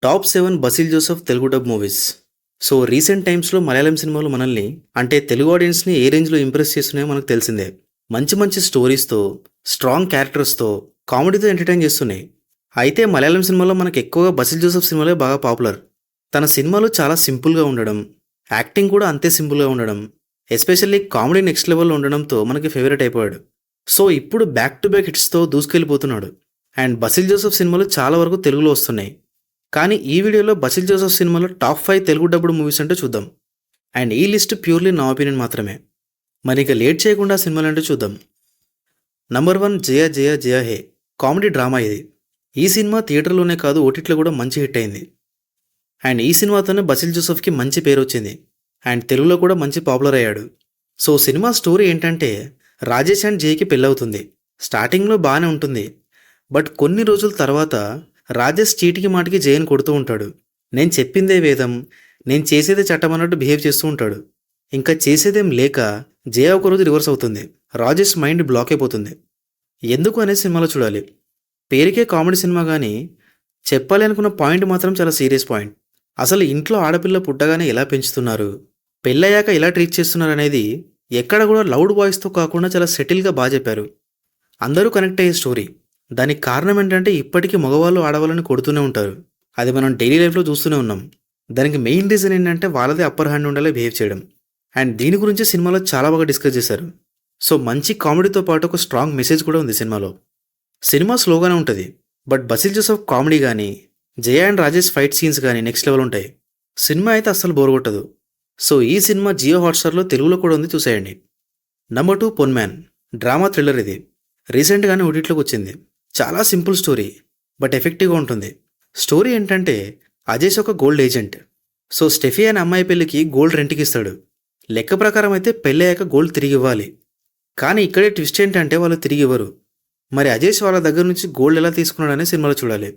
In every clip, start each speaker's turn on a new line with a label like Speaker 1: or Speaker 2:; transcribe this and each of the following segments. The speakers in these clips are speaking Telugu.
Speaker 1: Top 7 Basil Joseph Telugu dub movies. So recent టైమ్స్‌లో మలయాళం సినిమాలు మనల్ని అంటే తెలుగు ఆడియన్స్‌ని ఏ రేంజ్‌లో ఇంప్రెస్ చేస్తున్నాయో మనకు తెలిసిందే. మంచి మంచి స్టోరీస్‌తో, స్ట్రాంగ్ క్యారెక్టర్స్‌తో, కామెడీతో ఎంటర్‌టైన్ చేస్తున్నాయి. అయితే మలయాళం సినిమాలో మనకు ఎక్కువగా బసిల్ జోసెఫ్ సినిమాలే బాగా పాపులర్. తన సినిమాలు చాలా సింపుల్‌గా ఉండడం, యాక్టింగ్ కూడా అంతే సింపుల్‌గా ఉండడం, ఎస్పెషల్లీ కామెడీ నెక్స్ట్ లెవెల్‌లో ఉండడంతో మనకి ఫేవరెట్ అయిపోయాడు. సో ఇప్పుడు బ్యాక్ టు బ్యాక్ హిట్స్‌తో దూసుకెళ్ళిపోతున్నాడు. అండ్ బసిల్ జోసెఫ్ సినిమాలు చాలా వరకు తెలుగులో వస్తున్నాయి. కానీ ఈ వీడియోలో బసిల్ జోసెఫ్ సినిమాలో టాప్ 5 తెలుగు డబ్బుడు మూవీస్ అంటే చూద్దాం. అండ్ ఈ లిస్ట్ ప్యూర్లీ నా ఒపీనియన్ మాత్రమే. మరి ఇక లేట్ చేయకుండా సినిమాలంటే చూద్దాం. నంబర్ 1 జయ జయ జయ హే. కామెడీ డ్రామా ఇది. ఈ సినిమా థియేటర్లోనే కాదు ఓటీటీలో కూడా మంచి హిట్ అయింది. అండ్ ఈ సినిమాతోనే బసిల్ జోసెఫ్కి మంచి పేరు వచ్చింది. అండ్ తెలుగులో కూడా మంచి పాపులర్ అయ్యాడు. సో సినిమా స్టోరీ ఏంటంటే రాజేష్ అండ్ జయకి పెళ్ళవుతుంది. స్టార్టింగ్లో బాగానే ఉంటుంది. బట్ కొన్ని రోజుల తర్వాత రాజేష్ చీటికి మాటికి జయని కొడుతూ ఉంటాడు. నేను చెప్పిందే వేదం, నేను చేసేదే చట్టం అన్నట్టు బిహేవ్ చేస్తూ ఉంటాడు. ఇంకా చేసేదేం లేక జయ ఒకరోజు రివర్స్ అవుతుంది. రాజేష్ మైండ్ బ్లాక్ అయిపోతుంది. ఎందుకు అనే సినిమాలో చూడాలి. పేరుకే కామెడీ సినిమా కానీ చెప్పాలి అనుకున్న పాయింట్ మాత్రం చాలా సీరియస్ పాయింట్. అసలు ఇంట్లో ఆడపిల్ల పుట్టగానే ఎలా పెంచుతున్నారు, పెళ్ళయ్యాక ఎలా ట్రీట్ చేస్తున్నారు అనేది ఎక్కడ కూడా లౌడ్ వాయిస్తో కాకుండా చాలా సెటిల్గా బాగా చెప్పారు. అందరూ కనెక్ట్ అయ్యే స్టోరీ. దానికి కారణం ఏంటంటే ఇప్పటికీ మగవాళ్ళు ఆడవాళ్ళని కొడుతూనే ఉంటారు. అది మనం డైలీ లైఫ్లో చూస్తూనే ఉన్నాం. దానికి మెయిన్ రీజన్ ఏంటంటే వాళ్ళదే అప్పర్ హ్యాండ్ ఉండాలి బిహేవ్ చేయడం. అండ్ దీని గురించి సినిమాలో చాలా బాగా డిస్కస్ చేశారు. సో మంచి కామెడీతో పాటు ఒక స్ట్రాంగ్ మెసేజ్ కూడా ఉంది సినిమాలో. సినిమా స్లోగానే ఉంటుంది. బట్ బసిల్ జోసెఫ్ కామెడీ కానీ, జయ అండ్ రాజేష్ ఫైట్ సీన్స్ కానీ నెక్స్ట్ లెవెల్ ఉంటాయి. సినిమా అయితే అస్సలు బోర్ కొట్టదు. సో ఈ సినిమా జియో హాట్స్టార్లో తెలుగులో కూడా ఉంది, చూసేయండి. నంబర్ 2 పొన్మ్యాన్. డ్రామా థ్రిల్లర్ ఇది. రీసెంట్గానే ఓటీటీలోకి వచ్చింది. చాలా సింపుల్ స్టోరీ బట్ ఎఫెక్టివ్గా ఉంటుంది. స్టోరీ ఏంటంటే అజేష్ ఒక గోల్డ్ ఏజెంట్. సో స్టెఫీ అనే అమ్మాయి పెళ్ళికి గోల్డ్ రెంట్కి ఇస్తాడు. లెక్క ప్రకారం అయితే పెళ్ళయ్యాక గోల్డ్ తిరిగి ఇవ్వాలి. కానీ ఇక్కడే ట్విస్ట్ ఏంటంటే వాళ్ళు తిరిగి ఇవ్వరు. మరి అజేష్ వాళ్ళ దగ్గర నుంచి గోల్డ్ ఎలా తీసుకున్నాడనే సినిమాలో చూడాలి.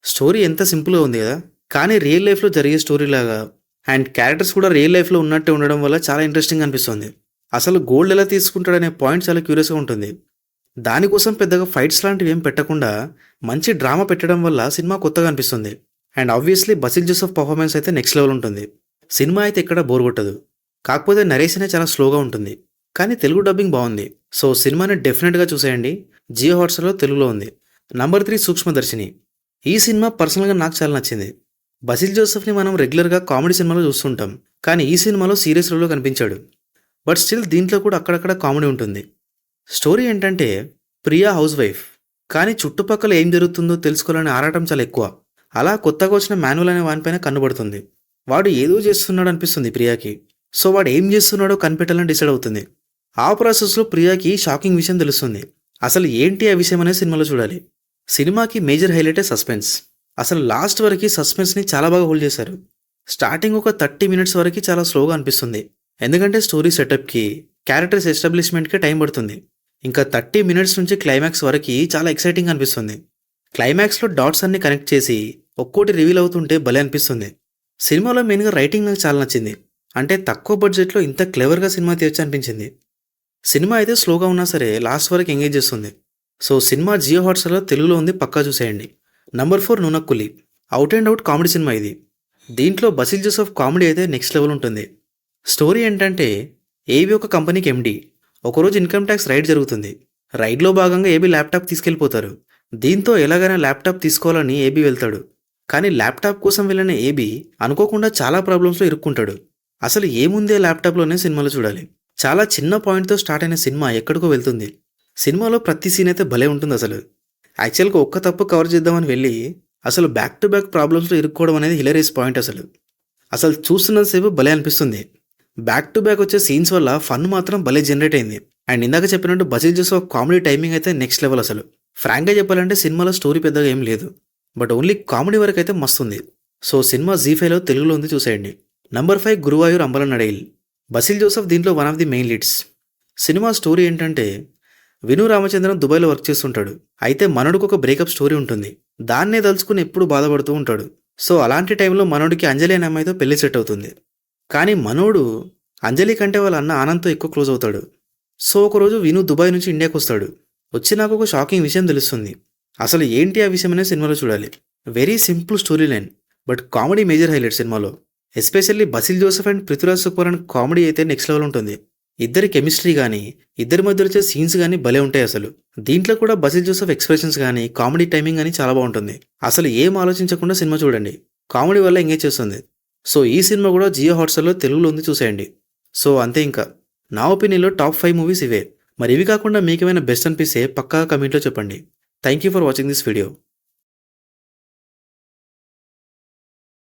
Speaker 1: స్టోరీ ఎంత సింపుల్గా ఉంది కదా, కానీ రియల్ లైఫ్లో జరిగే స్టోరీ లాగా అండ్ క్యారెక్టర్స్ కూడా రియల్ లైఫ్లో ఉన్నట్టే ఉండడం వల్ల చాలా ఇంట్రెస్టింగ్ అనిపిస్తుంది. అసలు గోల్డ్ ఎలా తీసుకుంటాడనే పాయింట్ చాలా క్యూరియస్గా ఉంటుంది. దానికోసం పెద్దగా ఫైట్స్ లాంటివి ఏం పెట్టకుండా మంచి డ్రామా పెట్టడం వల్ల సినిమా కొత్తగా అనిపిస్తుంది. And obviously Basil Joseph performance అయితే నెక్స్ట్ లెవెల్ ఉంటుంది. సినిమా అయితే ఎక్కడ బోర్ కొట్టదు. కాకపోతే నరేషన్ చాలా స్లోగా ఉంటుంది. కానీ తెలుగు డబ్బింగ్ బాగుంది. సో సినిమాని డెఫినెట్గా చూసేయండి. జియో హాట్స్టార్లో తెలుగులో ఉంది. నంబర్ 3 సూక్ష్మదర్శిని. ఈ సినిమా పర్సనల్గా నాకు చాలా నచ్చింది. బసిల్ జోసెఫ్ని మనం రెగ్యులర్గా కామెడీ సినిమాలో చూస్తుంటాం. కానీ ఈ సినిమాలో సీరియస్ రోల్లో కనిపించాడు. బట్ స్టిల్ దీంట్లో కూడా అక్కడక్కడ కామెడీ ఉంటుంది. స్టోరీ ఏంటంటే ప్రియా హౌస్ వైఫ్, కానీ చుట్టుపక్కల ఏం జరుగుతుందో తెలుసుకోవాలనే ఆరాటం చాలా ఎక్కువ. అలా కొత్తగా వచ్చిన మాన్యువల్ అనే వానిపైన కన్నుపడుతుంది. వాడు ఏదో చేస్తున్నాడు అనిపిస్తుంది ప్రియాకి. సో వాడు ఏం చేస్తున్నాడో కనిపెట్టాలని డిసైడ్ అవుతుంది. ఆ ప్రాసెస్లో ప్రియాకి షాకింగ్ విషయం తెలుస్తుంది. అసలు ఏంటి ఆ విషయం అనే సినిమాలో చూడాలి. సినిమాకి మేజర్ హైలైటే సస్పెన్స్. అసలు లాస్ట్ వరకు సస్పెన్స్ని చాలా బాగా హోల్డ్ చేశారు. స్టార్టింగ్ ఒక 30 మినిట్స్ వరకు చాలా స్లోగా అనిపిస్తుంది. ఎందుకంటే స్టోరీ సెటప్కి, క్యారెక్టర్స్ ఎస్టాబ్లిష్మెంట్కి టైం పడుతుంది. ఇంకా 30 మినిట్స్ నుంచి క్లైమాక్స్ వరకు చాలా ఎక్సైటింగ్ అనిపిస్తుంది. క్లైమాక్స్లో డాట్స్ అన్ని కనెక్ట్ చేసి ఒక్కోటి రివీల్ అవుతుంటే భలే అనిపిస్తుంది. సినిమాలో మెయిన్గా రైటింగ్ నాకు చాలా నచ్చింది. అంటే తక్కువ బడ్జెట్లో ఇంత క్లెవర్గా సినిమా తీర్చి అనిపించింది. సినిమా అయితే స్లోగా ఉన్నా సరే లాస్ట్ వరకు ఎంగేజ్ చేస్తుంది. సో సినిమా జియో హాట్స్టార్లో తెలుగులో ఉంది, పక్కా చూసేయండి. Number 4 Nunakkuzhi. Out and out comedy సినిమా ఇది. దీంట్లో బసిల్ జోసెఫ్ కామెడీ అయితే నెక్స్ట్ లెవెల్ ఉంటుంది. స్టోరీ ఏంటంటే ఏబీ ఒక కంపెనీకి ఎండి. ఒకరోజు ఇన్కమ్ ట్యాక్స్ రైడ్ జరుగుతుంది. రైడ్లో భాగంగా ఏబీ ల్యాప్టాప్ తీసుకెళ్ళిపోతారు. దీంతో ఎలాగైనా ల్యాప్టాప్ తీసుకోవాలని ఏబీ వెళ్తాడు. కానీ ల్యాప్టాప్ కోసం వెళ్ళిన ఏబీ అనుకోకుండా చాలా ప్రాబ్లమ్స్లో ఇరుక్కుంటాడు. అసలు ఏముందే ల్యాప్టాప్లోనే సినిమాలో చూడాలి. చాలా చిన్న పాయింట్తో స్టార్ట్ అయిన సినిమా ఎక్కడికో వెళ్తుంది. సినిమాలో ప్రతి సీన్ అయితే భలే ఉంటుంది. అసలు యాక్చువల్గా ఒక్క తప్పు కవర్ చేద్దామని వెళ్ళి అసలు బ్యాక్ టు బ్యాక్ ప్రాబ్లమ్స్లో ఇరుక్కోవడం అనేది హిలరియస్ పాయింట్. అసలు చూస్తున్నంతసేపు భలే అనిపిస్తుంది. బ్యాక్ టు బ్యాక్ వచ్చే సీన్స్ వల్ల ఫన్ మాత్రం భలే జనరేట్ అయింది. అండ్ ఇందాక చెప్పినట్టు బసిల్ జోసెఫ్ కామెడీ టైమింగ్ అయితే నెక్స్ట్ లెవెల్. అసలు ఫ్రాంక్గా చెప్పాలంటే సినిమాలో స్టోరీ పెద్దగా ఏం లేదు, బట్ ఓన్లీ కామెడీ వరకు అయితే మస్తుంది. సో సినిమా జీ5లో తెలుగులో ఉంది, చూసేయండి. నంబర్ 5 గురువాయూర్ అంబలనడైల్. బసిల్ జోసెఫ్ దీంట్లో one of the main leads. Cinema story ఏంటంటే విను రామచంద్రన్ దుబాయ్లో వర్క్ చేస్తుంటాడు. అయితే మనోడికి ఒక బ్రేకప్ స్టోరీ ఉంటుంది. దాన్నే తలుచుకుని ఎప్పుడు బాధపడుతూ ఉంటాడు. సో అలాంటి టైంలో మనోడికి అంజలి అనే అమ్మాయితో పెళ్లి సెట్ అవుతుంది. కానీ మనోడు అంజలి కంటే వాళ్ళ అన్న ఆనంద్తో ఎక్కువ క్లోజ్ అవుతాడు. సో ఒకరోజు విను దుబాయ్ నుంచి ఇండియాకి వస్తాడు. వచ్చి నాకు ఒక షాకింగ్ విషయం తెలుస్తుంది. అసలు ఏంటి ఆ విషయం అనే సినిమాలో చూడాలి. Very simple story line, but comedy major highlight సినిమాలో. Especially Basil Joseph and Prithviraj Sukumaran comedy అయితే నెక్స్ట్ లెవెల్ ఉంటుంది. ఇద్దరి కెమిస్ట్రీ గానీ, ఇద్దరి మధ్యలో వచ్చే సీన్స్ గానీ భలే ఉంటాయి అసలు. దీంట్లో కూడా బసిల్ జోసెఫ్ ఎక్స్‌ప్రెషన్స్ గానీ, కామెడీ టైమింగ్ గానీ చాలా బావుంటుంది. అసలు ఏం ఆలోచించకుండా సినిమా చూడండి. కామెడీ వల్ల ఎంగేజ్ చేస్తుంది. సో ఈ సినిమా కూడా జియో హాట్‌స్టార్‌లో తెలుగులో ఉంది, చూసేయండి. సో అంతే ఇంకా. నా ఒపీనియన్‌లో టాప్ 5 మూవీస్ ఇవే. మరి ఇవి కాకుండా మీకేమైనా బెస్ట్ అనిపిస్తే పక్కా కమెంట్‌లో చెప్పండి. Thank you for watching this video.